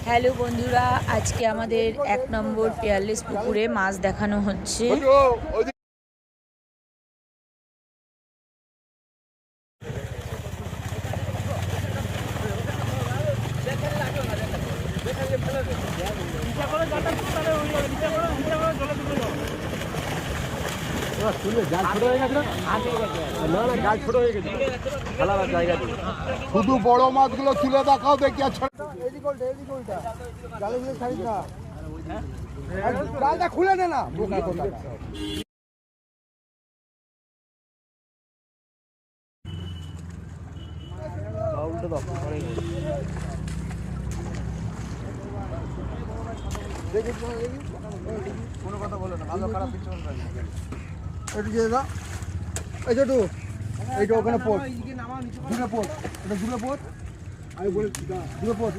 Hello বন্ধুরা, আজকে আমাদের ১ নম্বর পেয়ারলেস পুকুরে মাছ দেখানো হচ্ছে। শুধু বড় মাছগুলো তুলে দেখাও দেখি। জালটা খুলে নে না, কোনো কথা বলো না, ভালো খারাপ কিছু একটু দিয়ে দাও। এই ছোটু, এইটা ওখানে পোস্ট, দূরে পোস্ট, এটা দূরে পোস্ট, আমি বলে দূরে পোস্ট।